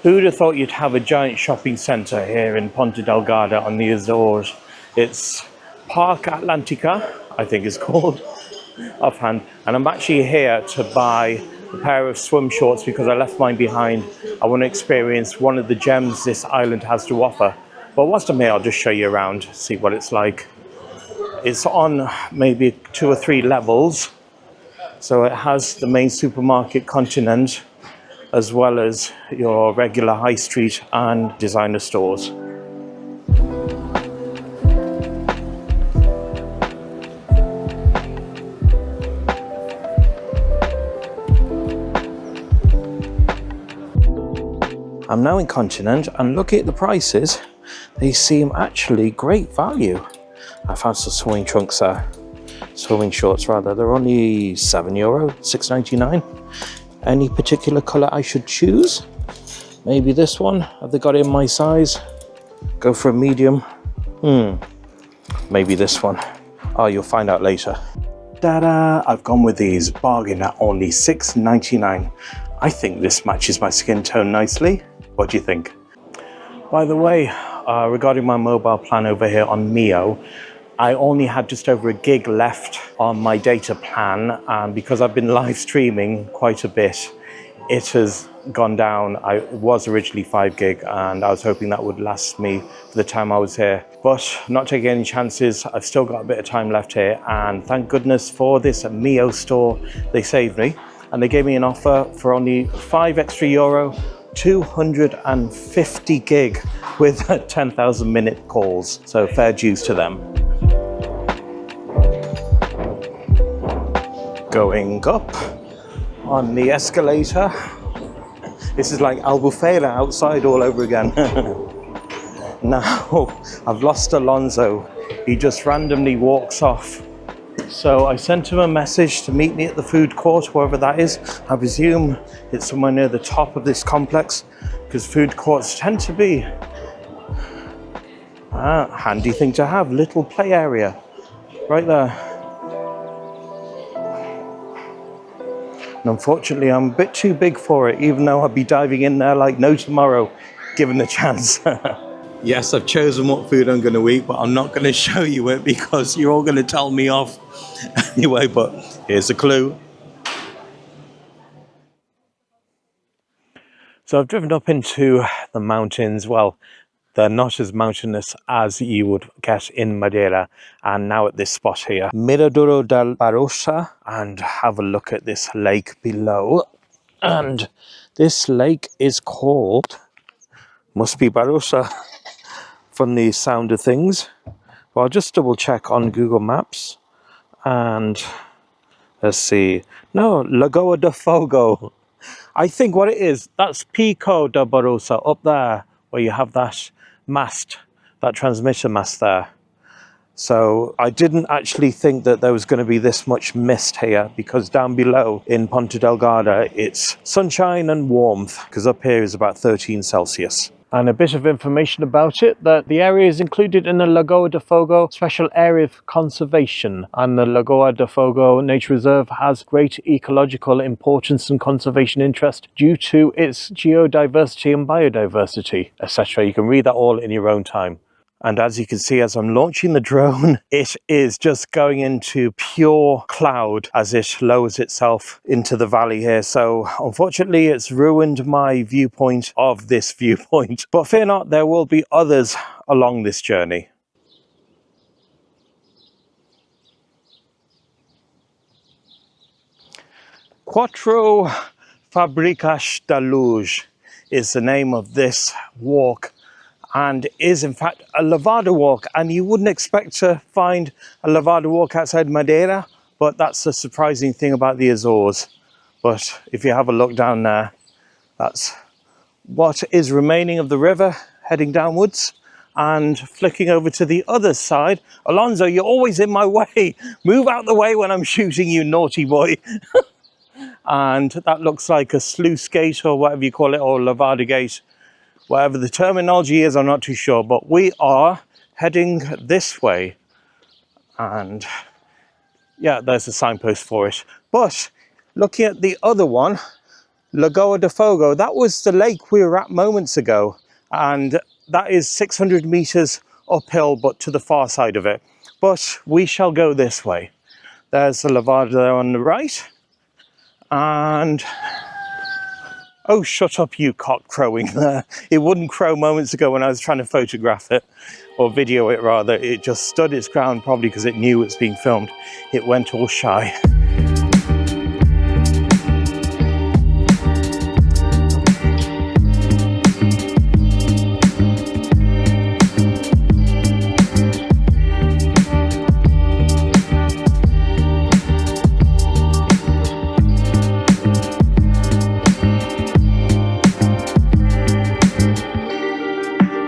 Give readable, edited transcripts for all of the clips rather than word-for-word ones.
Who would have thought you'd have a giant shopping centre here in Ponta Delgada on the Azores? It's Parque Atlântico, I think it's called, offhand. And I'm actually here to buy a pair of swim shorts because I left mine behind. I want to experience one of the gems this island has to offer. But whilst I'm here, I'll just show you around, see what it's like. It's on maybe 2 or 3 levels. So it has the main supermarket continent, as well as your regular high street and designer stores. I'm now in continent and looking at the prices, they seem actually great value. I found some swimming trunks there, swimming shorts rather. They're only €7, $6.99. Any particular colour I should choose? Maybe this one. Have they got it in my size? Go for a medium. Maybe this one. Oh, you'll find out later. Ta-da! I've gone with these. Bargain at only $6.99. I think this matches my skin tone nicely. What do you think? By the way, regarding my mobile plan over here on Mio, I only had just over £1 left on my data plan, and because I've been live streaming quite a bit, it has gone down. It was originally £5 and I was hoping that would last me for the time I was here. But not taking any chances, I've still got a bit of time left here, and thank goodness for this Mio store. They saved me and they gave me an offer for only €5 extra, 250 gig with 10,000 minute calls. So fair dues to them. Going up on the escalator. This is like Albufeira outside all over again. Now, I've lost Alonso. He just randomly walks off. So I sent him a message to meet me at the food court, wherever that is. I presume it's somewhere near the top of this complex, because food courts tend to be a handy thing to have. Little play area right there. And unfortunately, I'm a bit too big for it, even though I'll be diving in there like no tomorrow, given the chance. Yes, I've chosen what food I'm going to eat, but I'm not going to show you it because you're all going to tell me off. Anyway, but here's a clue. So I've driven up into the mountains. Well, they're not as mountainous as you would get in Madeira, and now at this spot here, Miradouro da Barrosa, and have a look at this lake below. And this lake is called, must be Barrosa from the sound of things. Well, I'll just double check on Google Maps, and let's see. No, Lagoa do Fogo. I think what it is, that's Pico da Barrosa up there, where you have that mast, that transmitter mast there. So I didn't actually think that there was going to be this much mist here, because down below in Ponta Delgada it's sunshine and warmth, because up here is about 13 Celsius. And a bit of information about it, that the area is included in the Lagoa do Fogo Special Area of Conservation, and the Lagoa do Fogo Nature Reserve has great ecological importance and conservation interest due to its geodiversity and biodiversity, etc. You can read that all in your own time. And as you can see, as I'm launching the drone, it is just going into pure cloud as it lowers itself into the valley here. So unfortunately, it's ruined my viewpoint of this viewpoint. But fear not, there will be others along this journey. Quatro Fábricas da Luz is the name of this walk, and is in fact a lavada walk, and you wouldn't expect to find a lavada walk outside Madeira, but that's the surprising thing about the Azores. But if you have a look down there, that's what is remaining of the river heading downwards, and flicking over to the other side. Alonso, you're always in my way. Move out the way when I'm shooting, you naughty boy. And that looks like a sluice gate, or whatever you call it, or lavada gate. Whatever the terminology is, I'm not too sure, but we are heading this way. And yeah, there's a signpost for it. But looking at the other one, Lagoa de Fogo, that was the lake we were at moments ago, and that is 600 meters uphill, but to the far side of it. But we shall go this way. There's the Lavada there on the right, and oh, shut up, you cock crowing there. It wouldn't crow moments ago when I was trying to photograph it, or video it rather. It just stood its ground, probably because it knew it's being filmed. It went all shy.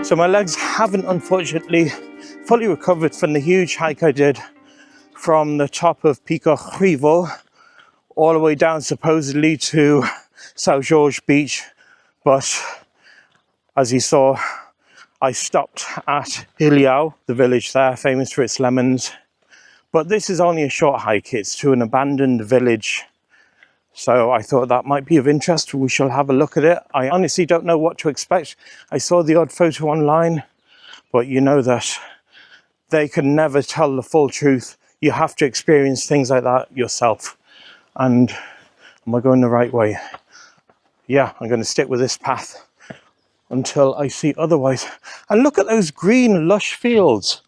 So my legs haven't unfortunately fully recovered from the huge hike I did from the top of Pico Rivo all the way down supposedly to São Jorge Beach. But as you saw, I stopped at Ilhau, the village there, famous for its lemons. But this is only a short hike. It's to an abandoned village. So I thought that might be of interest. We shall have a look at it. I honestly don't know what to expect. I saw the odd photo online, but you know that they can never tell the full truth. You have to experience things like that yourself. And am I going the right way? Yeah, I'm going to stick with this path until I see otherwise. And look at those green, lush fields.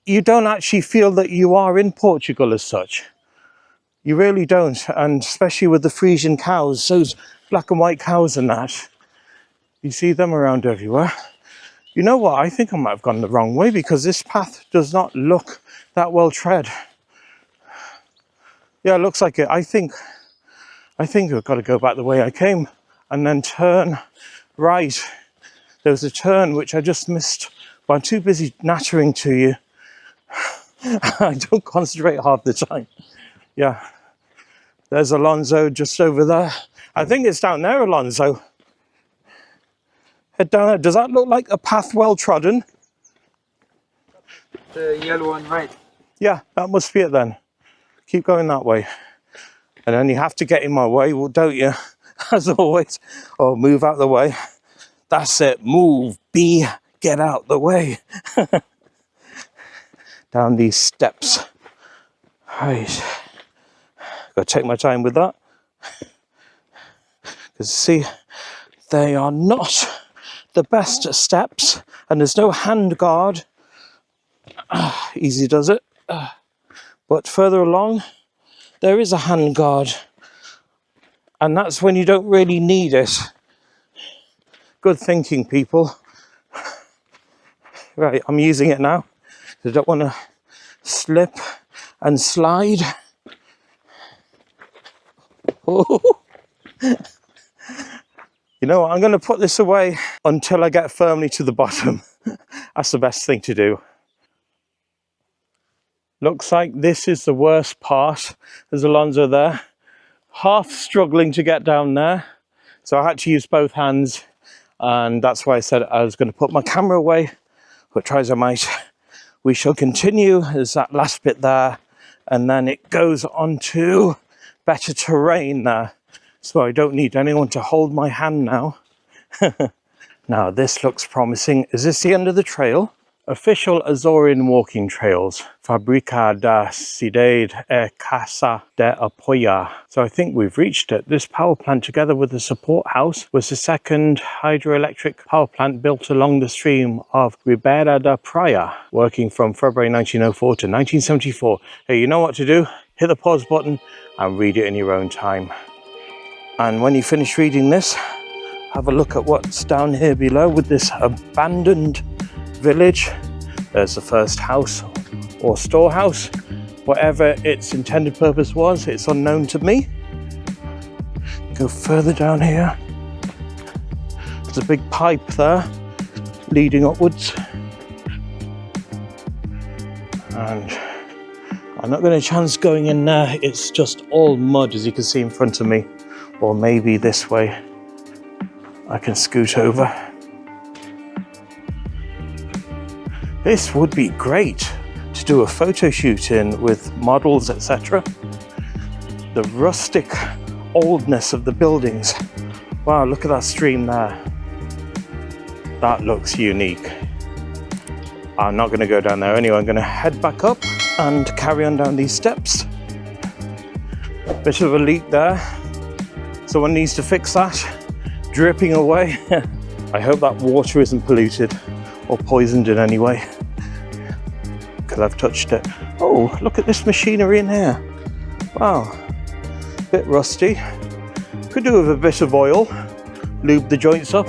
You don't actually feel that you are in Portugal as such. You really don't, and especially with the Frisian cows, those black and white cows and that. You see them around everywhere. You know what, I think I might have gone the wrong way because this path does not look that well tread. Yeah, it looks like it. I think I've got to go back the way I came and then turn right. There was a turn which I just missed, but I'm too busy nattering to you. I don't concentrate half the time. Yeah. There's Alonso just over there. I think it's down there, Alonso. Head down there. Does that look like a path well trodden? The yellow one, right? Yeah, that must be it then. Keep going that way. And then you have to get in my way, well, don't you? As always. Or move out the way. That's it. Move. Get out the way. Down these steps. Right. Got to take my time with that. Because see, they are not the best steps, and there's no hand guard. Easy does it. But further along, there is a hand guard, and that's when you don't really need it. Good thinking, people. Right, I'm using it now. I don't want to slip and slide. Oh. You know what, I'm going to put this away until I get firmly to the bottom. That's the best thing to do. Looks like this is the worst part. There's Alonso there, half struggling to get down there. So I had to use both hands, and that's why I said I was going to put my camera away. But try as I might, we shall continue. There's that last bit there, and then it goes on to better terrain there. So I don't need anyone to hold my hand now. Now this looks promising. Is this the end of the trail? Official Azorean walking trails. Fábrica da Cidade e Casa de Apoio. So I think we've reached it. This power plant, together with the support house, was the second hydroelectric power plant built along the stream of Ribeira da Praia, working from February 1904 to 1974. Hey, you know what to do? Hit the pause button and read it in your own time. And when you finish reading this, have a look at what's down here below with this abandoned village. There's the first house or storehouse. Whatever its intended purpose was, it's unknown to me. Go further down here. There's a big pipe there leading upwards. And I'm not going to chance going in there. It's just all mud, as you can see in front of me. Or maybe this way I can scoot over. This would be great to do a photo shoot in with models, etc. The rustic oldness of the buildings. Wow, look at that stream there. That looks unique. I'm not going to go down there anyway. I'm going to head back up and carry on down these steps. Bit of a leak there. Someone needs to fix that. Dripping away. I hope that water isn't polluted or poisoned in any way, because I've touched it. Oh, look at this machinery in here. Wow, bit rusty. Could do with a bit of oil, lube the joints up.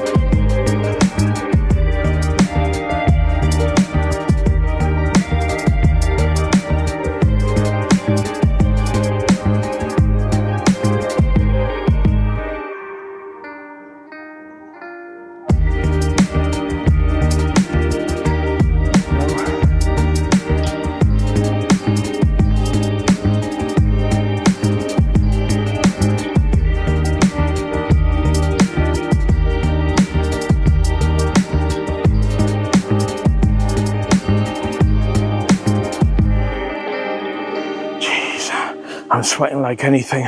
I'm sweating like anything,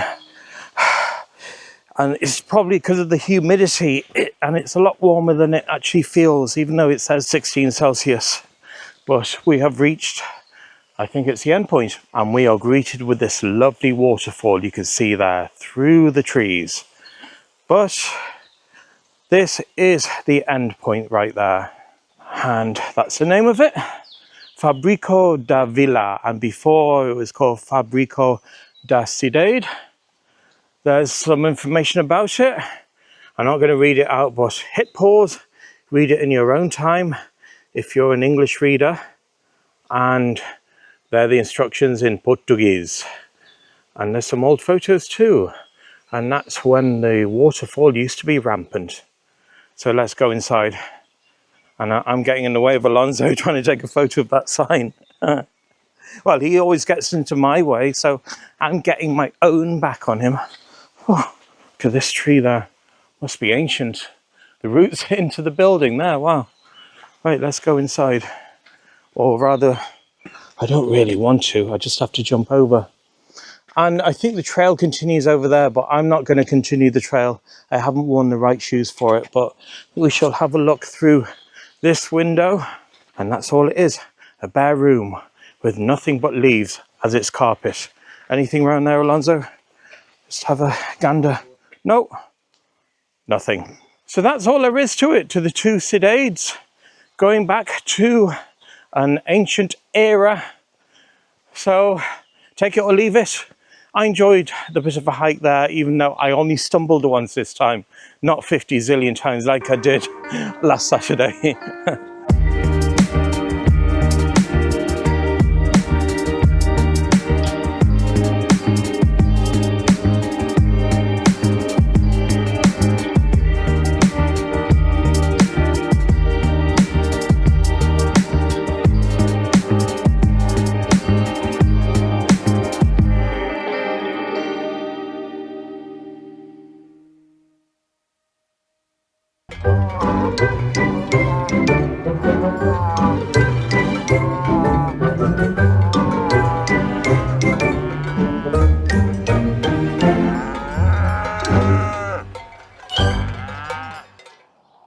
and it's probably because of the humidity, and it's a lot warmer than it actually feels, even though it says 16 Celsius. But we have reached, I think it's the end point, and we are greeted with this lovely waterfall you can see there through the trees. But this is the end point right there, and that's the name of it, Fábrica da Vila, and before it was called Fábrica da Cidade. There's some information about it. I'm not going to read it out, but hit pause, read it in your own time if you're an English reader, and there are the instructions in Portuguese. And there's some old photos too, and that's when the waterfall used to be rampant. So let's go inside. And I'm getting in the way of Alonso trying to take a photo of that sign. Well, he always gets into my way, so I'm getting my own back on him. Oh, look at this tree there. Must be ancient. The roots into the building there, wow. Right, let's go inside. Or rather, I don't really want to. I just have to jump over. And I think the trail continues over there, but I'm not going to continue the trail. I haven't worn the right shoes for it, but we shall have a look through this window. And that's all it is, a bare room with nothing but leaves as its carpet. Anything around there, Alonso? Just have a gander. No, nothing. So that's all there is to it, to the two Cidades, going back to an ancient era. So take it or leave it. I enjoyed the bit of a hike there, even though I only stumbled once this time, not 50 zillion times like I did last Saturday.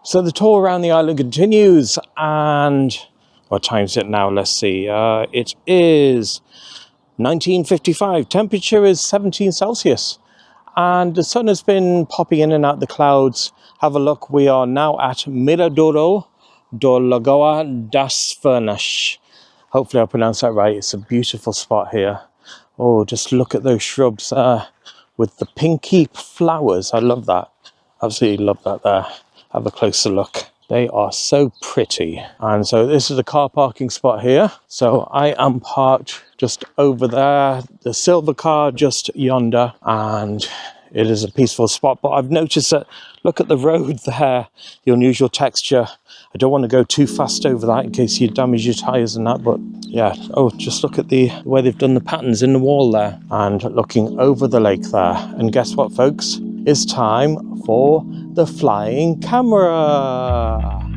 So the tour around the island continues, and what time is it now? Let's see. It is 19:55. Temperature is 17 Celsius. And the sun has been popping in and out the clouds. Have a look. We are now at Miradouro da Lagoa das Furnas. Hopefully I pronounced that right. It's a beautiful spot here. Oh, just look at those shrubs with the pinky flowers. I love that. Absolutely love that there. Have a closer look. They are so pretty. And so this is a car parking spot here. So I am parked just over there, the silver car just yonder, and it is a peaceful spot. But I've noticed that, look at the road there, the unusual texture. I don't want to go too fast over that in case you damage your tires and that, but yeah. Oh, just look at the way they've done the patterns in the wall there, and looking over the lake there. And guess what, folks? It's time for the flying camera.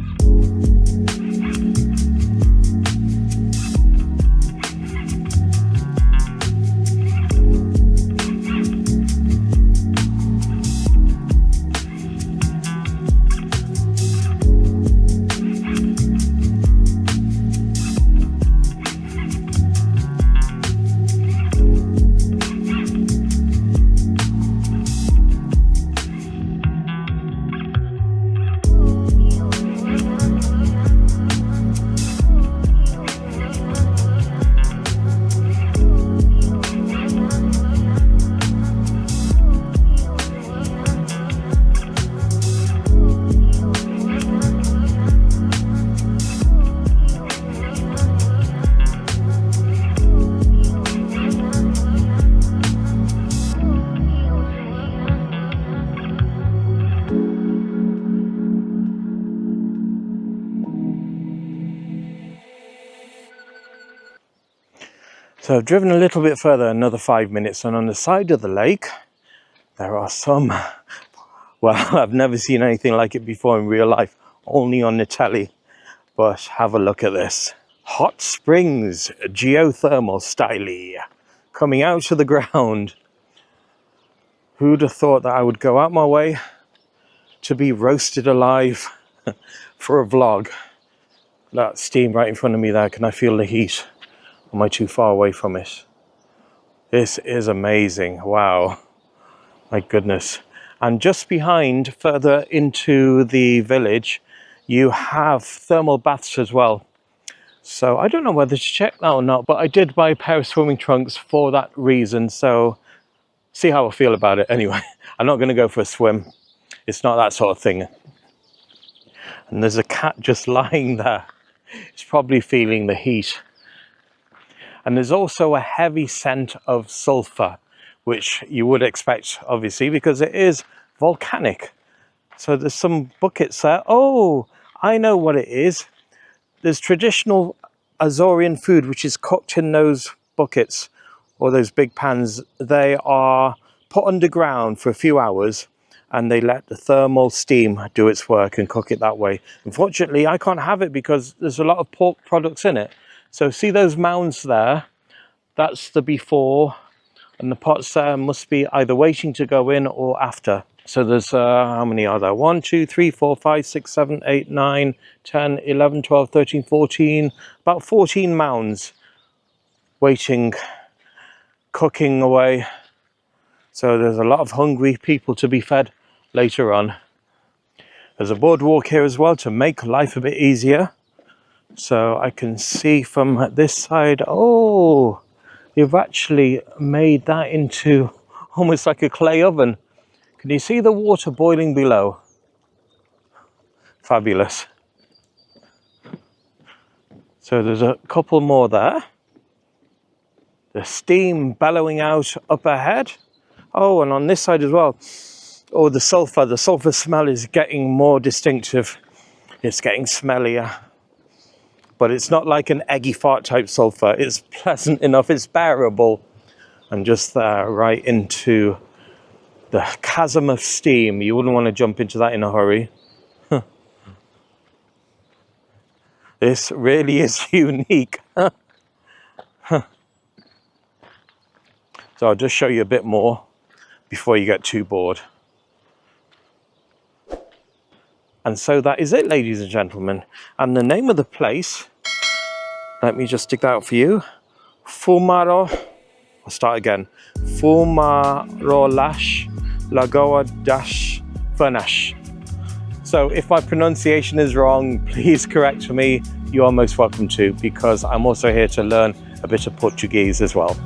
So I've driven a little bit further, another 5 minutes, and on the side of the lake, there are some, well, I've never seen anything like it before in real life, only on the telly. But have a look at this. Hot springs, geothermal style, coming out of the ground. Who'd have thought that I would go out my way to be roasted alive for a vlog? That steam right in front of me there, can I feel the heat? Am I too far away from it? This is amazing, wow. My goodness. And just behind, further into the village, you have thermal baths as well. So I don't know whether to check that or not, but I did buy a pair of swimming trunks for that reason. So see how I feel about it anyway. I'm not going to go for a swim. It's not that sort of thing. And there's a cat just lying there. It's probably feeling the heat. And there's also a heavy scent of sulfur, which you would expect, obviously, because it is volcanic. So there's some buckets there. Oh, I know what it is. There's traditional Azorean food, which is cooked in those buckets or those big pans. They are put underground for a few hours and they let the thermal steam do its work and cook it that way. Unfortunately, I can't have it because there's a lot of pork products in it. So see those mounds there? That's the before, and the pots there must be either waiting to go in or after. So there's, how many are there? 1, 2, 3, 4, 5, 6, 7, 8, 9, 10, 11, 12, 13, 14, about 14 mounds waiting, cooking away. So there's a lot of hungry people to be fed later on. There's a boardwalk here as well to make life a bit easier. So I can see from this side, oh, you've actually made that into almost like a clay oven. Can you see the water boiling below? Fabulous. So there's a couple more there. The steam bellowing out up ahead. Oh, and on this side as well. Oh, the sulfur smell is getting more distinctive. It's getting smellier. But it's not like an eggy fart type sulfur. It's pleasant enough, it's bearable. And just there, right into the chasm of steam. You wouldn't want to jump into that in a hurry. This really is unique. So I'll just show you a bit more before you get too bored. And so that is it, ladies and gentlemen. And the name of the place, let me just stick that out for you. I'll start again. Fumarolas Lagoa das Furnas. So if my pronunciation is wrong, please correct me. You are most welcome to, because I'm also here to learn a bit of Portuguese as well.